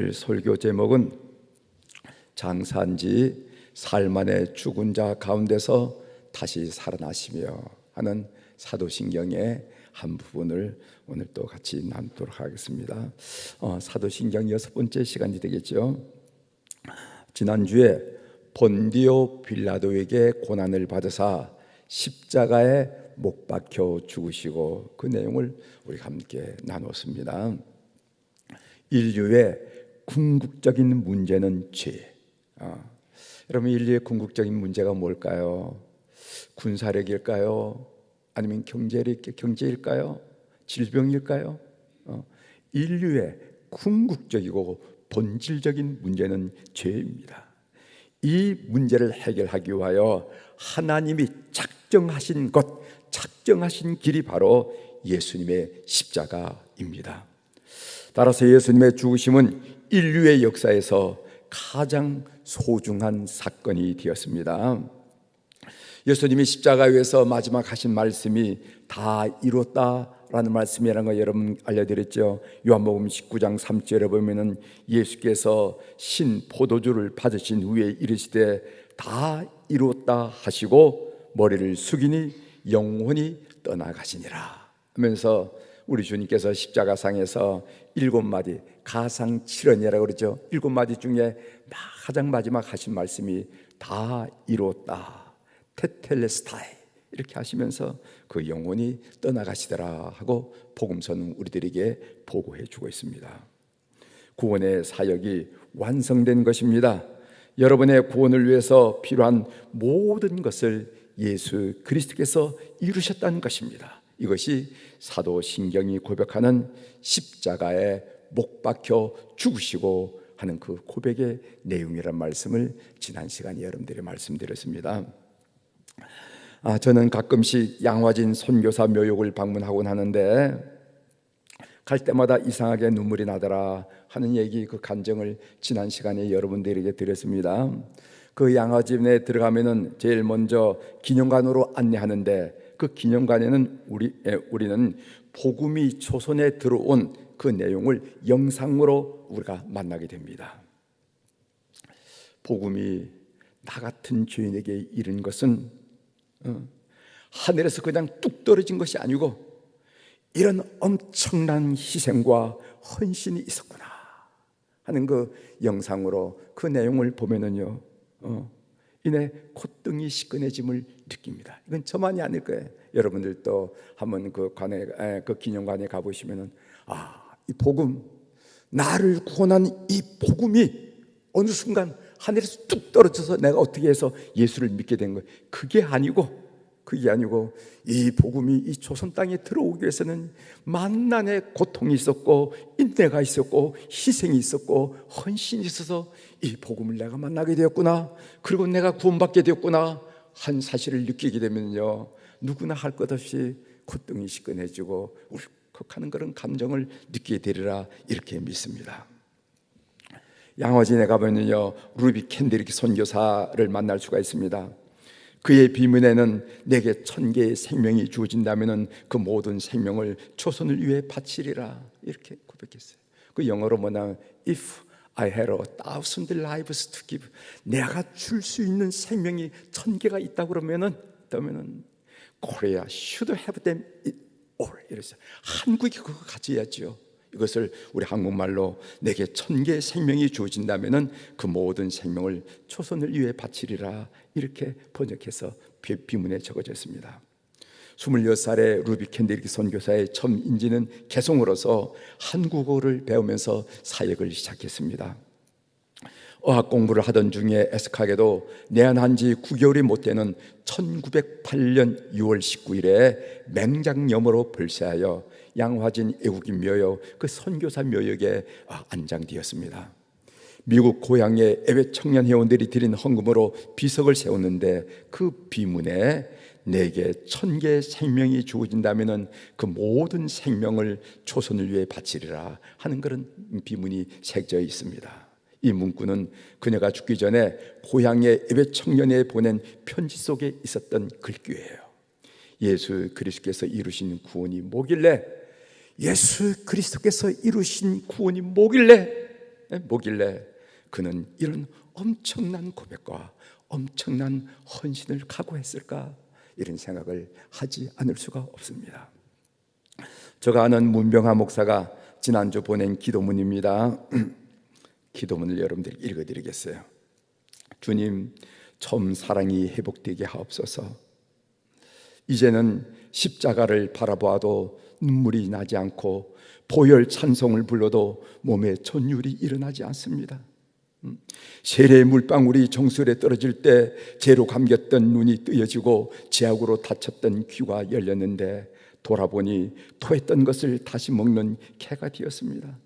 오늘 설교 제목은 장사한 지 사흘 만에 죽은 자 가운데서 다시 살아나시며 하는 사도신경의 한 부분을 오늘 또 같이 나누도록 하겠습니다. 사도신경 6번째 시간이 되겠죠. 지난주에 본디오 빌라도에게 고난을 받으사 십자가에 못 박혀 죽으시고 그 내용을 우리가 함께 나눴습니다. 인류의 궁극적인 문제는 죄. 여러분, 인류의 궁극적인 문제가 뭘까요? 군사력일까요? 아니면 경제일까요? 질병일까요? 인류의 궁극적이고 본질적인 문제는 죄입니다. 이 문제를 해결하기 위하여 하나님이 작정하신 길이 바로 예수님의 십자가입니다. 따라서 예수님의 죽으심은 인류의 역사에서 가장 소중한 사건이 되었습니다. 예수님이 십자가 위에서 마지막 하신 말씀이 다 이뤘다라는 말씀이라는 거 여러분 알려드렸죠. 요한복음 19장 3절에 보면은 예수께서 신 포도주를 받으신 후에 이르시되 다 이뤘다 하시고 머리를 숙이니 영혼이 떠나가시니라 하면서 우리 주님께서 십자가상에서 7마디 가상 7언이라고 그러죠. 7마디 중에 가장 마지막 하신 말씀이 다 이뤘다 테텔레스타이 이렇게 하시면서 그 영혼이 떠나가시더라 하고 복음서는 우리들에게 보고해 주고 있습니다. 구원의 사역이 완성된 것입니다. 여러분의 구원을 위해서 필요한 모든 것을 예수 그리스도께서 이루셨다는 것입니다. 이것이 사도신경이 고백하는 십자가에 못 박혀 죽으시고 하는 그 고백의 내용이란 말씀을 지난 시간에 여러분들이 말씀드렸습니다. 저는 가끔씩 양화진 선교사 묘역을 방문하곤 하는데 갈 때마다 이상하게 눈물이 나더라 하는 얘기, 그 간증을 지난 시간에 여러분들에게 드렸습니다. 그 양화진에 들어가면은 제일 먼저 기념관으로 안내하는데 그 기념관에는 우리는 복음이 조선에 들어온 그 내용을 영상으로 우리가 만나게 됩니다. 복음이 나 같은 죄인에게 이른 것은 하늘에서 그냥 뚝 떨어진 것이 아니고 이런 엄청난 희생과 헌신이 있었구나 하는 그 영상으로 그 내용을 보면은요, 이내 콧등이 시큰해짐을 느낍니다. 이건 저만이 아닐 거예요. 여러분들도 한번 그 기념관에 가보시면은 이 복음, 나를 구원한 이 복음이 어느 순간 하늘에서 뚝 떨어져서 내가 어떻게 해서 예수를 믿게 된 거예요. 그게 아니고 이 복음이 이 조선 땅에 들어오기 위해서는 만난의 고통이 있었고 인내가 있었고 희생이 있었고 헌신이 있어서 이 복음을 내가 만나게 되었구나, 그리고 내가 구원받게 되었구나 한 사실을 느끼게 되면요, 누구나 할 것 없이 콧등이 시큰해지고 울컥하는 그런 감정을 느끼게 되리라 이렇게 믿습니다. 양화진에 가면요, 루비 캔드릭 선교사를 만날 수가 있습니다. 그의 비문에는 내게 1000개의 생명이 주어진다면 그 모든 생명을 조선을 위해 바치리라 이렇게 고백했어요. 그 영어로 뭐냐, If I had 1,000 lives to give, 내가 줄 수 있는 생명이 1000개가 있다고 그러면은 Korea should have them all 이랬어요. 한국이 그거 가져야죠. 이것을 우리 한국말로 내게 1000개의 생명이 주어진다면 그 모든 생명을 초선을 위해 바치리라 이렇게 번역해서 비문에 적어졌습니다. 26살의 루비 캔드릭 선교사의 처음 인지는 개송으로서 한국어를 배우면서 사역을 시작했습니다. 어학 공부를 하던 중에 애석하게도 내한한 지 9개월이 못 되는 1908년 6월 19일에 맹장염으로 벌세하여 양화진 애국인 묘역, 그 선교사 묘역에 안장되었습니다. 미국 고향의 애외 청년 회원들이 드린 헌금으로 비석을 세웠는데 그 비문에 내게 1000개의 생명이 주어진다면 그 모든 생명을 조선을 위해 바치리라 하는 그런 비문이 새겨져 있습니다. 이 문구는 그녀가 죽기 전에 고향의 애외 청년에 보낸 편지 속에 있었던 글귀예요. 예수 그리스도께서 이루신 구원이 뭐길래, 예수 그리스도께서 이루신 구원이 뭐길래 뭐길래 그는 이런 엄청난 고백과 엄청난 헌신을 각오했을까? 이런 생각을 하지 않을 수가 없습니다. 제가 아는 문병하 목사가 지난주 보낸 기도문입니다. 기도문을 여러분들 읽어드리겠어요. 주님, 처음 사랑이 회복되게 하옵소서. 이제는 십자가를 바라보아도 눈물이 나지 않고 보혈 찬송을 불러도 몸에 전율이 일어나지 않습니다. 세례의 물방울이 정수리에 떨어질 때 죄로 감겼던 눈이 뜨여지고 제약으로 닫혔던 귀가 열렸는데 돌아보니 토했던 것을 다시 먹는 개가 되었습니다.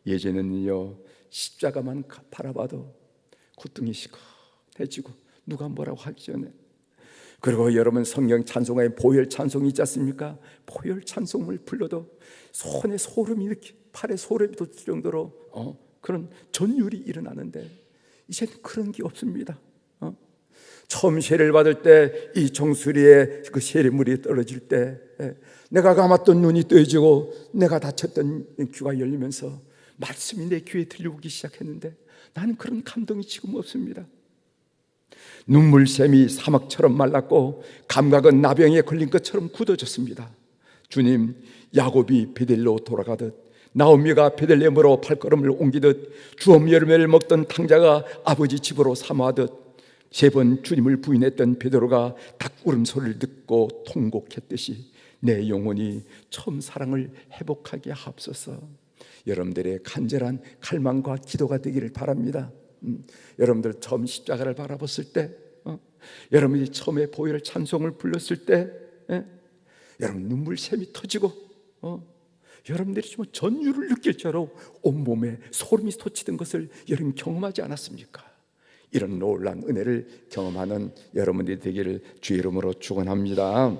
예전에는요, 십자가만 바라봐도 콧등이 시커해지고 누가 뭐라고 하기 전에, 그리고 여러분 성경 찬송가에 보혈 찬송이 있지 않습니까? 보혈 찬송을 불러도 손에 소름이 이렇게 팔에 소름이 돋을 정도로 그런 전율이 일어나는데 이제는 그런 게 없습니다. 처음 세례를 받을 때 이 정수리에 그 세례물이 떨어질 때 내가 감았던 눈이 뜨여지고 내가 다쳤던 귀가 열리면서 말씀이 내 귀에 들려오기 시작했는데 나는 그런 감동이 지금 없습니다. 눈물샘이 사막처럼 말랐고 감각은 나병에 걸린 것처럼 굳어졌습니다. 주님, 야곱이 베델로 돌아가듯 나오미가 베들레헴으로 발걸음을 옮기듯 주엄 열매를 먹던 탕자가 아버지 집으로 사모하듯 세 번 주님을 부인했던 베드로가 닭구름 소리를 듣고 통곡했듯이 내 영혼이 처음 사랑을 회복하게 하옵소서. 여러분들의 간절한 갈망과 기도가 되기를 바랍니다. 여러분들 처음 십자가를 바라봤을 때, 여러분이 처음에 보혈 찬송을 불렀을 때, 여러분 눈물샘이 터지고 여러분들이 좀 전율을 느낄 자로 온몸에 소름이 솟치던 것을 여러분 경험하지 않았습니까? 이런 놀라운 은혜를 경험하는 여러분들이 되기를 주의 이름으로 축원합니다.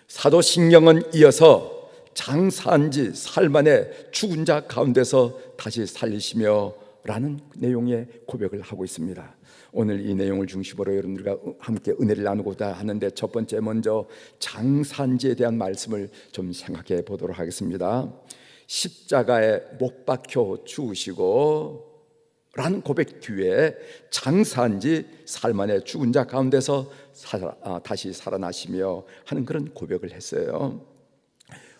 사도신경은 이어서 장사한 지 사흘 만에 죽은 자 가운데서 다시 살리시며 라는 내용의 고백을 하고 있습니다. 오늘 이 내용을 중심으로 여러분들과 함께 은혜를 나누고자 하는데, 첫 번째 먼저 장사한지에 대한 말씀을 좀 생각해 보도록 하겠습니다. 십자가에 못 박혀 죽으시고 라는 고백 뒤에 장사한지 사흘 만에 죽은 자 가운데서 다시 살아나시며 하는 그런 고백을 했어요.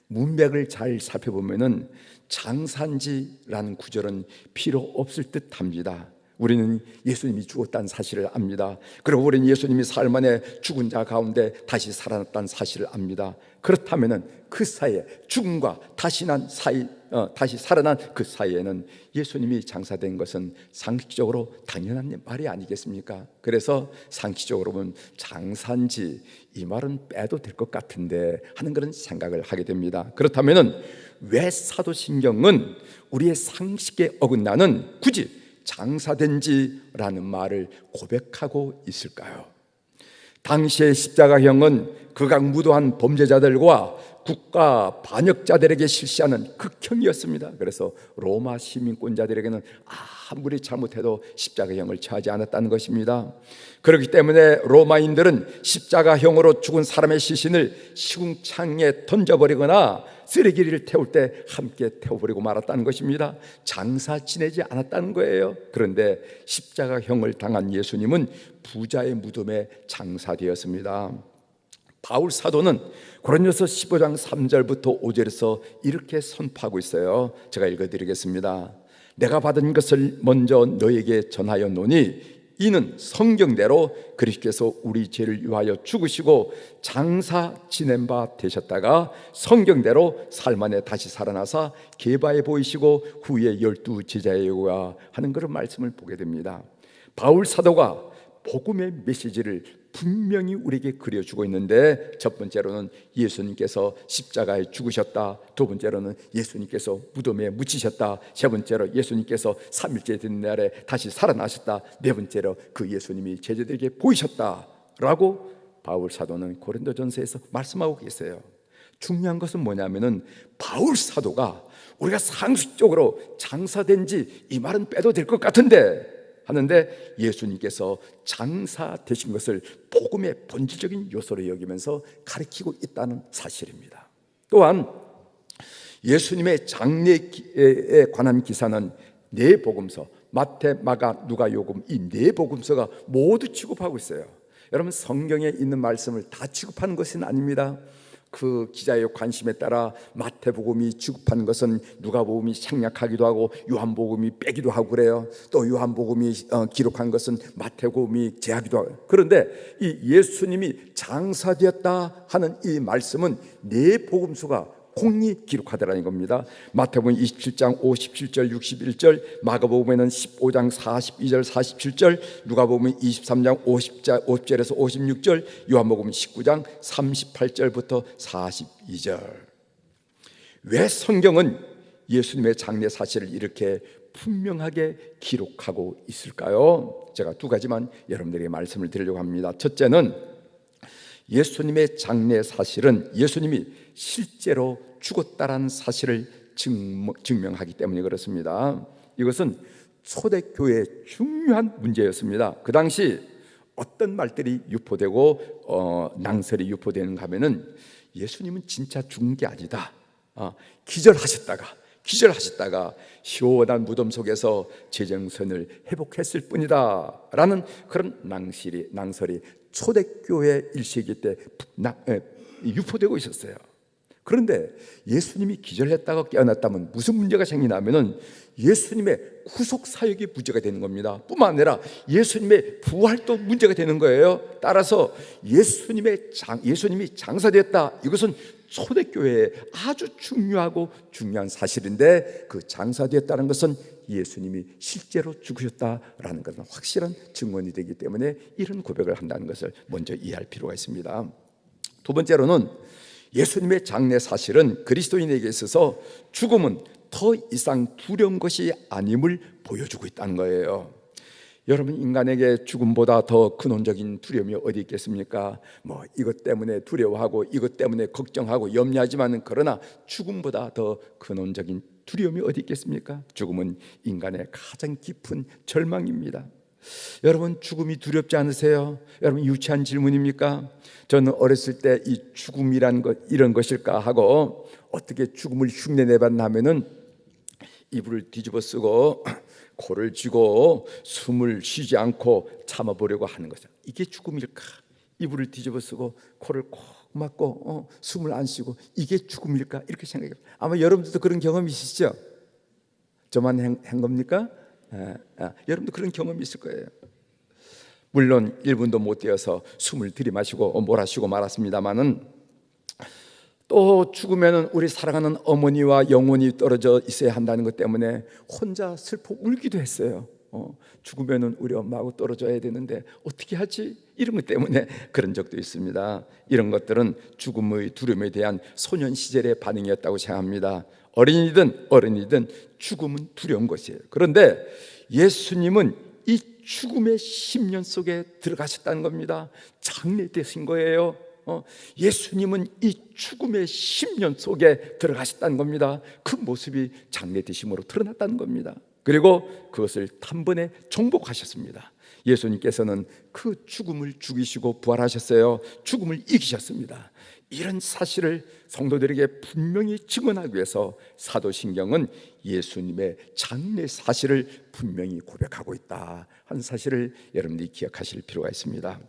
문맥을 잘 살펴보면은 장사한지라는 구절은 필요 없을 듯합니다. 우리는 예수님이 죽었다는 사실을 압니다. 그리고 우리는 예수님이 사흘 만에 죽은 자 가운데 다시 살아났다는 사실을 압니다. 그렇다면은 그 사이에 죽음과 다시 살아난 그 사이에는 예수님이 장사된 것은 상식적으로 당연한 말이 아니겠습니까? 그래서 상식적으로 보면 장사인지 이 말은 빼도 될 것 같은데 하는 그런 생각을 하게 됩니다. 그렇다면은 왜 사도신경은 우리의 상식에 어긋나는 굳이 장사된지라는 말을 고백하고 있을까요? 당시의 십자가형은 극악무도한 범죄자들과 국가 반역자들에게 실시하는 극형이었습니다. 그래서 로마 시민권자들에게는 아무리 잘못해도 십자가형을 처하지 않았다는 것입니다. 그렇기 때문에 로마인들은 십자가형으로 죽은 사람의 시신을 시궁창에 던져버리거나 쓰레기를 태울 때 함께 태워버리고 말았다는 것입니다. 장사 지내지 않았다는 거예요. 그런데 십자가형을 당한 예수님은 부자의 무덤에 장사되었습니다. 바울 사도는 고린도서 15장 3절부터 5절에서 이렇게 선포하고 있어요. 제가 읽어드리겠습니다. 내가 받은 것을 먼저 너에게 전하였노니 이는 성경대로 그리스도께서 우리 죄를 위하여 죽으시고 장사 지낸 바 되셨다가 성경대로 사흘 만에 다시 살아나사 게바에 보이시고 후에 12 제자에게 하는 그런 말씀을 보게 됩니다. 바울 사도가 복음의 메시지를 분명히 우리에게 그려주고 있는데, 첫 번째로는 예수님께서 십자가에 죽으셨다, 두 번째로는 예수님께서 무덤에 묻히셨다, 세 번째로 예수님께서 3일째 된 날에 다시 살아나셨다, 네 번째로 그 예수님이 제자들에게 보이셨다라고 바울 사도는 고린도전서에서 말씀하고 계세요. 중요한 것은 뭐냐면은 바울 사도가 우리가 상식적으로 장사된 지 이 말은 빼도 될 것 같은데 하는데, 예수님께서 장사되신 것을 복음의 본질적인 요소로 여기면서 가르치고 있다는 사실입니다. 또한 예수님의 장례에 관한 기사는 네 복음서, 마태, 마가, 누가, 요금, 이 네 복음서가 모두 취급하고 있어요. 여러분, 성경에 있는 말씀을 다 취급하는 것은 아닙니다. 그 기자의 관심에 따라 마태복음이 취급하는 것은 누가복음이 생략하기도 하고 요한복음이 빼기도 하고 그래요. 또 요한복음이 기록한 것은 마태복음이 제하기도 하고. 그런데 이 예수님이 장사되었다 하는 이 말씀은 네 복음서가 공히 기록하더라는 겁니다. 마태복음 27장 57절 61절, 마가복음에는 15장 42절 47절, 누가복음 23장 50절에서 56절, 요한복음 19장 38절부터 42절. 왜 성경은 예수님의 장례 사실을 이렇게 분명하게 기록하고 있을까요? 제가 두 가지만 여러분들에게 말씀을 드리려고 합니다. 첫째는 예수님의 장례 사실은 예수님이 실제로 죽었다라는 사실을 증명하기 때문에 그렇습니다. 이것은 초대교회의 중요한 문제였습니다. 그 당시 어떤 말들이 유포되고 낭설이 유포되는가 하면은 예수님은 진짜 죽은 게 아니다. 기절하셨다가 시원한 무덤 속에서 제정선을 회복했을 뿐이다 라는 그런 낭설이 초대교회 1세기 때 유포되고 있었어요. 그런데 예수님이 기절했다가 깨어났다면 무슨 문제가 생기냐면은 예수님의 구속 사역이 문제가 되는 겁니다. 뿐만 아니라 예수님의 부활도 문제가 되는 거예요. 따라서 예수님이 장사되었다. 이것은 초대교회에 아주 중요한 사실인데, 그 장사되었다는 것은 예수님이 실제로 죽으셨다라는 것은 확실한 증언이 되기 때문에 이런 고백을 한다는 것을 먼저 이해할 필요가 있습니다. 두 번째로는 예수님의 장례 사실은 그리스도인에게 있어서 죽음은 더 이상 두려운 것이 아님을 보여주고 있다는 거예요. 여러분, 인간에게 죽음보다 더 근원적인 두려움이 어디 있겠습니까? 이것 때문에 두려워하고 이것 때문에 걱정하고 염려하지만, 그러나 죽음보다 더 근원적인 두려움이 어디 있겠습니까? 죽음은 인간의 가장 깊은 절망입니다. 여러분, 죽음이 두렵지 않으세요? 여러분, 유치한 질문입니까? 저는 어렸을 때 이 죽음이란 것 이런 것일까 하고 어떻게 죽음을 흉내내봤냐면은 이불을 뒤집어 쓰고 코를 쥐고 숨을 쉬지 않고 참아보려고 하는 거죠. 이게 죽음일까? 이불을 뒤집어 쓰고 코를 콕 막고 숨을 안 쉬고 이게 죽음일까? 이렇게 생각해요. 아마 여러분들도 그런 경험이 있으시죠? 저만 한 겁니까? 여러분도 그런 경험이 있을 거예요. 물론 1분도 못 되어서 숨을 들이마시고 몰아쉬고 말았습니다마는, 또 죽으면 우리 사랑하는 어머니와 영혼이 떨어져 있어야 한다는 것 때문에 혼자 슬퍼 울기도 했어요. 죽으면 우리 엄마하고 떨어져야 되는데 어떻게 하지? 이런 것 때문에 그런 적도 있습니다. 이런 것들은 죽음의 두려움에 대한 소년 시절의 반응이었다고 생각합니다. 어린이든 죽음은 두려운 것이에요. 그런데 예수님은 이 죽음의 10년 속에 들어가셨다는 겁니다. 장례되신 거예요. 예수님은 이 죽음의 10년 속에 들어가셨다는 겁니다. 그 모습이 장례되심으로 드러났다는 겁니다. 그리고 그것을 단번에 정복하셨습니다. 예수님께서는 그 죽음을 죽이시고 부활하셨어요. 죽음을 이기셨습니다. 이런 사실을 성도들에게 분명히 증언하기 위해서 사도신경은 예수님의 장례 사실을 분명히 고백하고 있다 하는 사실을 여러분들이 기억하실 필요가 있습니다.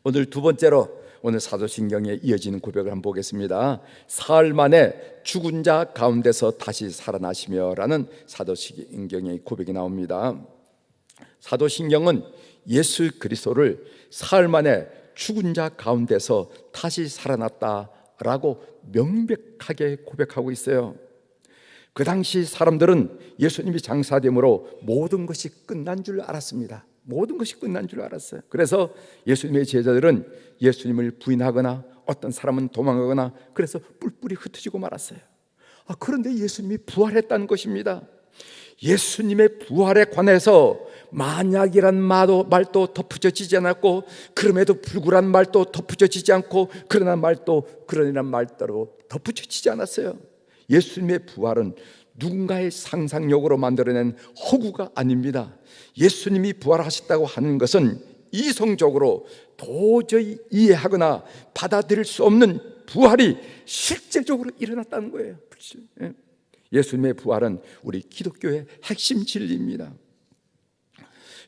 오늘 두 번째로 오늘 사도신경에 이어지는 고백을 한번 보겠습니다. 사흘 만에 죽은 자 가운데서 다시 살아나시며 라는 사도신경의 고백이 나옵니다. 사도신경은 예수 그리스도를 사흘 만에 죽은 자 가운데서 다시 살아났다라고 명백하게 고백하고 있어요. 그 당시 사람들은 예수님이 장사됨으로 모든 것이 끝난 줄 알았습니다. 모든 것이 끝난 줄 알았어요. 그래서 예수님의 제자들은 예수님을 부인하거나 어떤 사람은 도망가거나 그래서 뿔뿔이 흩어지고 말았어요. 그런데 예수님이 부활했다는 것입니다. 예수님의 부활에 관해서 만약이란 말도 덧붙여지지 않았고, 그럼에도 불구란 말도 덧붙여지지 않고, 그러니란 말도 덧붙여지지 않았어요. 예수님의 부활은 누군가의 상상력으로 만들어낸 허구가 아닙니다. 예수님이 부활하셨다고 하는 것은 이성적으로 도저히 이해하거나 받아들일 수 없는 부활이 실제적으로 일어났다는 거예요. 예수님의 부활은 우리 기독교의 핵심 진리입니다.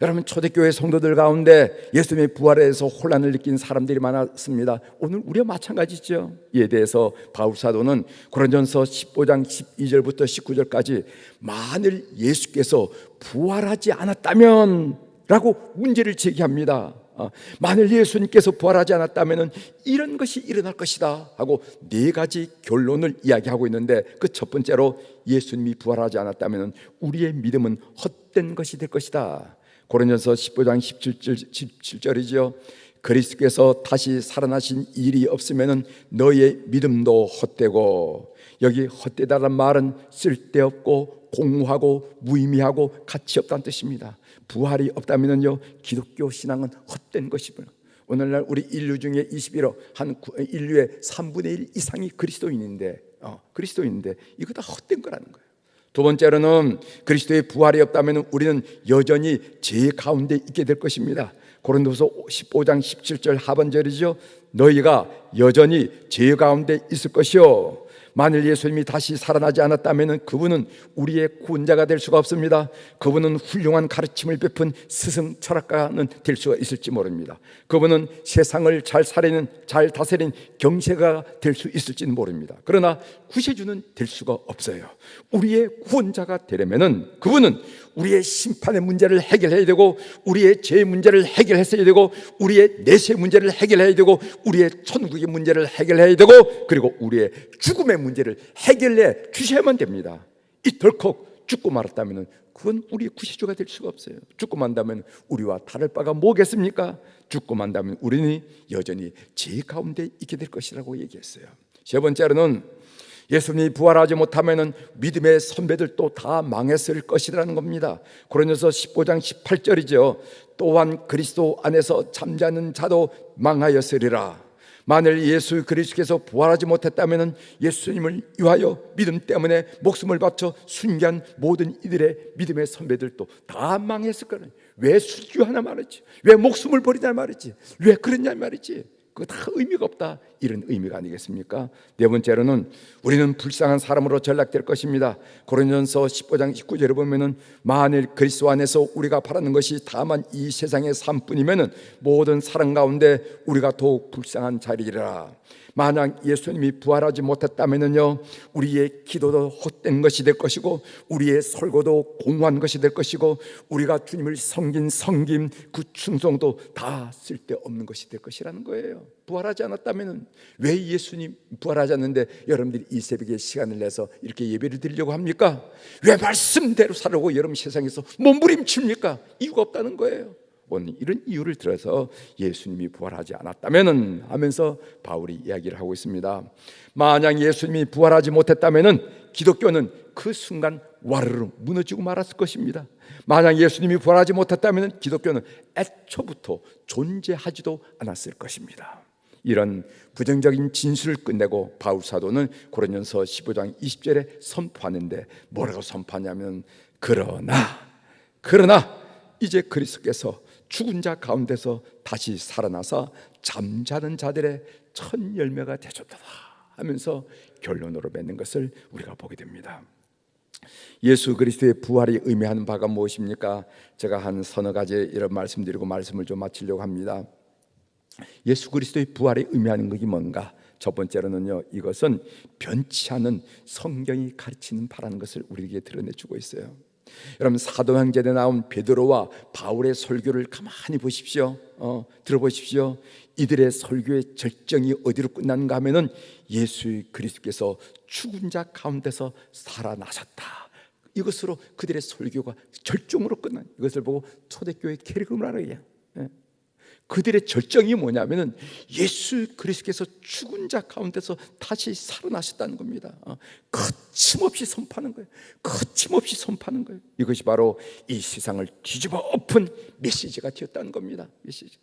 여러분, 초대교회 성도들 가운데 예수님의 부활에 대해서 혼란을 느낀 사람들이 많았습니다. 오늘 우리와 마찬가지죠. 이에 대해서 바울 사도는 고린도전서 15장 12절부터 19절까지 만일 예수께서 부활하지 않았다면 라고 문제를 제기합니다. 만일 예수님께서 부활하지 않았다면 이런 것이 일어날 것이다 하고 네 가지 결론을 이야기하고 있는데, 그 첫 번째로 예수님이 부활하지 않았다면 우리의 믿음은 헛된 것이 될 것이다. 고린도전서 15장 17절이죠. 그리스도께서 다시 살아나신 일이 없으면 너의 믿음도 헛되고, 여기 헛되다는 말은 쓸데없고 공허하고 무의미하고 가치 없다는 뜻입니다. 부활이 없다면요, 기독교 신앙은 헛된 것입니다. 오늘날 우리 인류 중에 21억, 인류의 3분의 1 이상이 그리스도인인데 이거 다 헛된 거라는 거예요. 두 번째로는 그리스도의 부활이 없다면 우리는 여전히 죄 가운데 있게 될 것입니다. 고린도서 15장 17절 하반절이죠. 너희가 여전히 죄 가운데 있을 것이요, 만일 예수님이 다시 살아나지 않았다면 그분은 우리의 구원자가 될 수가 없습니다. 그분은 훌륭한 가르침을 베푼 스승 철학가는 될 수가 있을지 모릅니다. 그분은 세상을 잘 다스린 경제가 될 수 있을지는 모릅니다. 그러나 구세주는 될 수가 없어요. 우리의 구원자가 되려면은 그분은 우리의 심판의 문제를 해결해야 되고, 우리의 죄의 문제를 해결했어야 되고, 우리의 내세 문제를 해결해야 되고, 우리의 천국의 문제를 해결해야 되고, 그리고 우리의 죽음의 문제를 해결해 주셔야만 됩니다. 이 덜컥 죽고 말았다면 그건 우리의 구세주가 될 수가 없어요. 죽고 만다면 우리와 다를 바가 뭐겠습니까? 죽고 만다면 우리는 여전히 죄 가운데 있게 될 것이라고 얘기했어요. 세 번째로는 예수님이 부활하지 못하면 믿음의 선배들도 다 망했을 것이라는 겁니다. 고린도서 15장 18절이죠. 또한 그리스도 안에서 잠자는 자도 망하였으리라. 만일 예수 그리스도께서 부활하지 못했다면 예수님을 위하여 믿음 때문에 목숨을 바쳐 순교한 모든 이들의 믿음의 선배들도 다 망했을 거예요. 왜 순교하나 말이지, 왜 목숨을 버리냐 말이지, 왜 그랬냐 말이지. 그거 다 의미가 없다, 이런 의미가 아니겠습니까? 네 번째로는 우리는 불쌍한 사람으로 전락될 것입니다. 고린도전서 15장 19절에 보면은 만일 그리스도 안에서 우리가 바라는 것이 다만 이 세상의 삶뿐이면은 모든 사람 가운데 우리가 더욱 불쌍한 자리라. 만약 예수님이 부활하지 못했다면요, 우리의 기도도 헛된 것이 될 것이고, 우리의 설교도 공허한 것이 될 것이고, 우리가 주님을 섬긴 섬김, 그 충성도 다 쓸데없는 것이 될 것이라는 거예요. 부활하지 않았다면, 왜 예수님 부활하지 않는데 여러분들이 이 새벽에 시간을 내서 이렇게 예배를 드리려고 합니까? 왜 말씀대로 살라고 여러분 세상에서 몸부림칩니까? 이유가 없다는 거예요. 오늘 이런 이유를 들어서 예수님이 부활하지 않았다면 하면서 바울이 이야기를 하고 있습니다. 만약 예수님이 부활하지 못했다면 기독교는 그 순간 와르르 무너지고 말았을 것입니다. 만약 예수님이 부활하지 못했다면 기독교는 애초부터 존재하지도 않았을 것입니다. 이런 부정적인 진술을 끝내고 바울 사도는 고린도전서 15장 20절에 선포하는데 뭐라고 선포하냐면, 그러나 이제 그리스도께서 죽은 자 가운데서 다시 살아나서 잠자는 자들의 첫 열매가 되셨다 하면서 결론으로 맺는 것을 우리가 보게 됩니다. 예수 그리스도의 부활이 의미하는 바가 무엇입니까? 제가 한 서너 가지 이런 말씀드리고 말씀을 좀 마치려고 합니다. 예수 그리스도의 부활이 의미하는 것이 뭔가? 첫 번째로는요, 이것은 변치 않은 성경이 가르치는 바라는 것을 우리에게 드러내주고 있어요. 여러분, 사도행전에 나온 베드로와 바울의 설교를 가만히 보십시오. 들어보십시오. 이들의 설교의 절정이 어디로 끝났는가 하면은 예수 그리스도께서 죽은 자 가운데서 살아나셨다, 이것으로 그들의 설교가 절정으로 끝난, 이것을 보고 초대교회 캐리그를 알아요. 그들의 절정이 뭐냐면은 예수 그리스도께서 죽은 자 가운데서 다시 살아나셨다는 겁니다. 거침없이 선포하는 거예요. 거침없이 선포하는 거예요. 이것이 바로 이 세상을 뒤집어 엎은 메시지가 되었다는 겁니다. 메시지.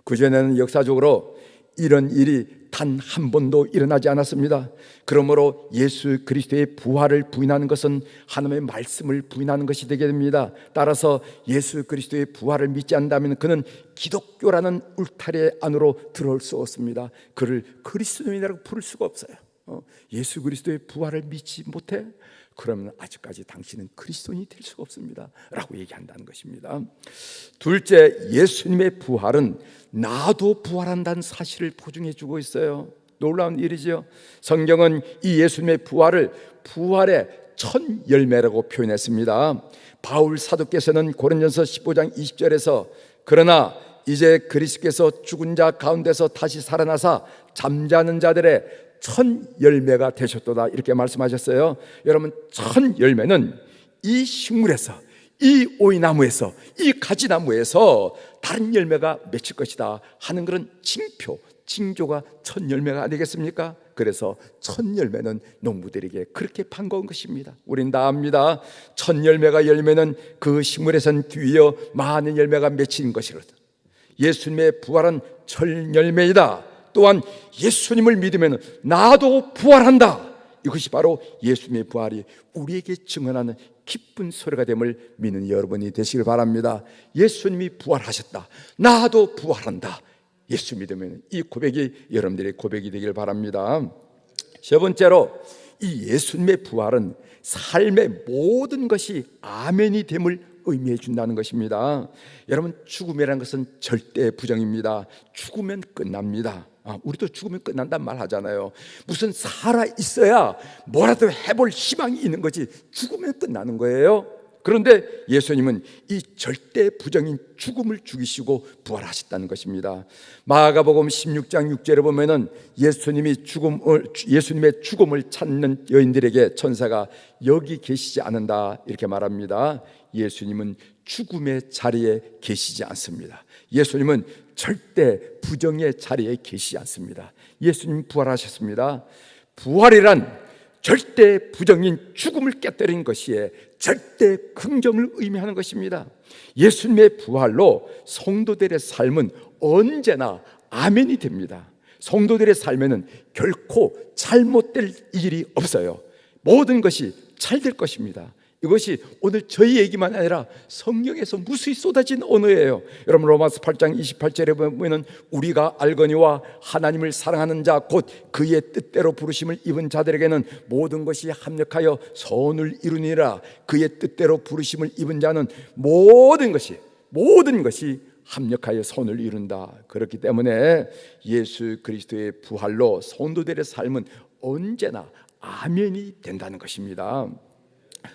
그전에는 역사적으로 이런 일이 단 한 번도 일어나지 않았습니다. 그러므로 예수 그리스도의 부활을 부인하는 것은 하나님의 말씀을 부인하는 것이 되게 됩니다. 따라서 예수 그리스도의 부활을 믿지 않는다면 그는 기독교라는 울타리 안으로 들어올 수 없습니다. 그를 그리스도인이라고 부를 수가 없어요. 예수 그리스도의 부활을 믿지 못해? 그러면 아직까지 당신은 그리스도인이 될 수가 없습니다 라고 얘기한다는 것입니다. 둘째, 예수님의 부활은 나도 부활한다는 사실을 보증해 주고 있어요. 놀라운 일이죠. 성경은 이 예수님의 부활을 부활의 첫 열매라고 표현했습니다. 바울 사도께서는 고린도전서 15장 20절에서 그러나 이제 그리스도께서 죽은 자 가운데서 다시 살아나사 잠자는 자들의 첫 열매가 되셨도다 이렇게 말씀하셨어요. 여러분, 첫 열매는 이 식물에서, 이 오이나무에서, 이 가지나무에서 다른 열매가 맺힐 것이다 하는 그런 징표, 징조가 첫 열매가 아니겠습니까? 그래서 첫 열매는 농부들에게 그렇게 반가운 것입니다. 우린 다 압니다. 첫 열매가 열매는 그 식물에선 뒤이어 많은 열매가 맺히는 것이거든. 예수님의 부활은 첫 열매이다. 또한 예수님을 믿으면 나도 부활한다. 이것이 바로 예수님의 부활이 우리에게 증언하는 기쁜 소리가 됨을 믿는 여러분이 되시길 바랍니다. 예수님이 부활하셨다, 나도 부활한다. 예수 믿으면 이 고백이 여러분들의 고백이 되길 바랍니다. 세 번째로, 이 예수님의 부활은 삶의 모든 것이 아멘이 됨을 의미해 준다는 것입니다. 여러분, 죽음이라는 것은 절대 부정입니다. 죽으면 끝납니다. 우리도 죽으면 끝난단 말 하잖아요. 무슨 살아 있어야 뭐라도 해볼 희망이 있는 거지, 죽으면 끝나는 거예요. 그런데 예수님은 이 절대 부정인 죽음을 죽이시고 부활하셨다는 것입니다. 마가복음 16장 6절에 보면은 예수님의 죽음을 찾는 여인들에게 천사가 여기 계시지 않는다 이렇게 말합니다. 예수님은 죽음의 자리에 계시지 않습니다. 예수님은 절대 부정의 자리에 계시지 않습니다. 예수님 부활하셨습니다. 부활이란 절대 부정인 죽음을 깨뜨린 것이에 절대 긍정을 의미하는 것입니다. 예수님의 부활로 성도들의 삶은 언제나 아멘이 됩니다. 성도들의 삶에는 결코 잘못될 일이 없어요. 모든 것이 잘 될 것입니다. 이것이 오늘 저희 얘기만 아니라 성경에서 무수히 쏟아진 언어예요. 여러분, 로마서 8장 28절에 보면 우리가 알거니와 하나님을 사랑하는 자 곧 그의 뜻대로 부르심을 입은 자들에게는 모든 것이 합력하여 선을 이루니라. 그의 뜻대로 부르심을 입은 자는 모든 것이 합력하여 선을 이룬다. 그렇기 때문에 예수 그리스도의 부활로 성도들의 삶은 언제나 아멘이 된다는 것입니다.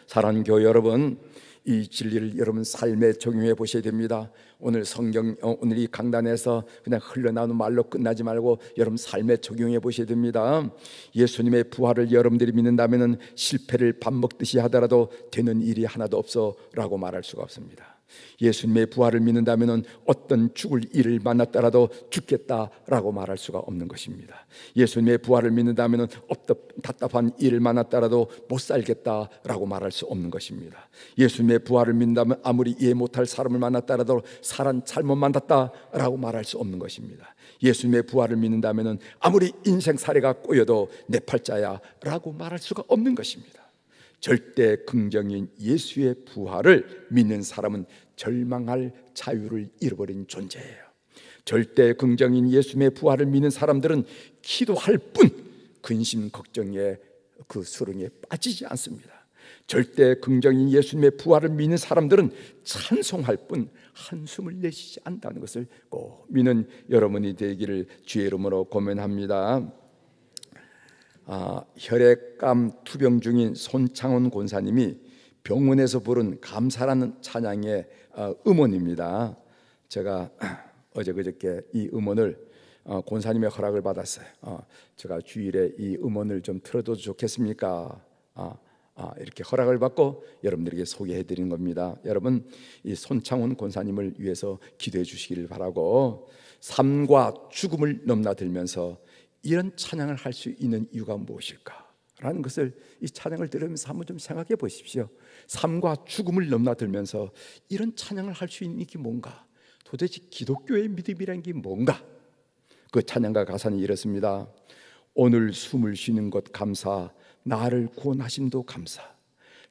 사랑하는 교회 여러분, 이 진리를 여러분 삶에 적용해 보셔야 됩니다. 오늘 오늘 이 강단에서 그냥 흘러나오는 말로 끝나지 말고 여러분 삶에 적용해 보셔야 됩니다. 예수님의 부활을 여러분들이 믿는다면 실패를 밥 먹듯이 하더라도 되는 일이 하나도 없어라고 말할 수가 없습니다. 예수님의 부활을 믿는다면 어떤 죽을 일을 만났더라도 죽겠다라고 말할 수가 없는 것입니다. 예수님의 부활을 믿는다면 답답한 일을 만났더라도 못 살겠다라고 말할 수 없는 것입니다. 예수님의 부활을 믿는다면 아무리 이해 못할 사람을 만났더라도 사람 잘못 만났다라고 말할 수 없는 것입니다. 예수님의 부활을 믿는다면 아무리 인생 사례가 꼬여도 내 팔자야라고 말할 수가 없는 것입니다. 절대 긍정인 예수의 부활을 믿는 사람은 절망할 자유를 잃어버린 존재예요. 절대 긍정인 예수의 부활을 믿는 사람들은 기도할 뿐 근심 걱정의 그 수렁에 빠지지 않습니다. 절대 긍정인 예수님의 부활을 믿는 사람들은 찬송할 뿐 한숨을 내쉬지 않는다는 것을 꼭 믿는 여러분이 되기를 주의 이름으로 고면합니다. 혈액암 투병 중인 손창원 권사님이 병원에서 부른 감사라는 찬양의 음원입니다. 제가 어제 그저께 이 음원을 권사님의 허락을 받았어요. 제가 주일에 이 음원을 좀 틀어도 좋겠습니까? 이렇게 허락을 받고 여러분들에게 소개해 드리는 겁니다. 여러분, 이 손창원 권사님을 위해서 기도해 주시기를 바라고, 삶과 죽음을 넘나들면서 이런 찬양을 할 수 있는 이유가 무엇일까? 라는 것을 이 찬양을 들으면서 한번 좀 생각해 보십시오. 삶과 죽음을 넘나들면서 이런 찬양을 할 수 있는 게 뭔가? 도대체 기독교의 믿음이란 게 뭔가? 그 찬양가 가사는 이렇습니다. 오늘 숨을 쉬는 것 감사, 나를 구원하신도 감사,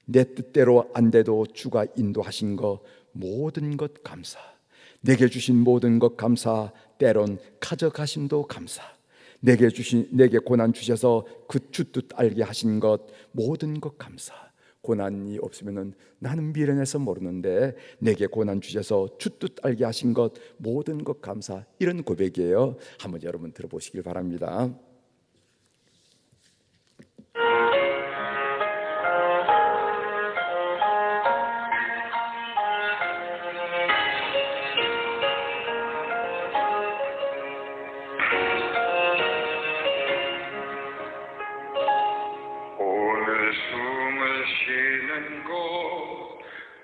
내 뜻대로 안 돼도 주가 인도하신 것 모든 것 감사, 내게 주신 모든 것 감사, 때론 가져가심도 감사, 내게 고난 주셔서 그 주 뜻 알게 하신 것 모든 것 감사. 고난이 없으면은 나는 미련해서 모르는데 내게 고난 주셔서 주 뜻 알게 하신 것 모든 것 감사. 이런 고백이에요. 한번 여러분 들어보시길 바랍니다. 오늘 숨을 쉬는 것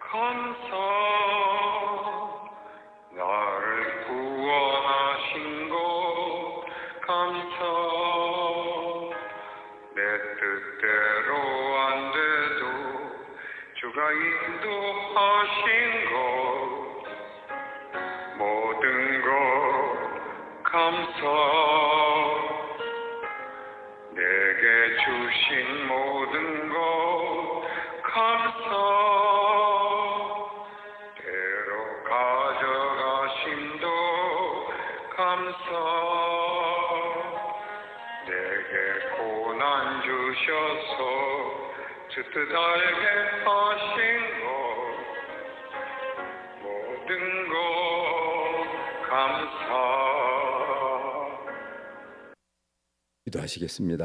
감사, 나를 구원하신 것 감사, 내 뜻대로 안 돼도 주가 인도하신 것 모든 것 감사, 내게 주신 모든 것 감사, 때로 가져가심도 감사, 내게 고난 주셔서 주 뜻 알게 하신 것 모든 것 감사. 기도하시겠습니다.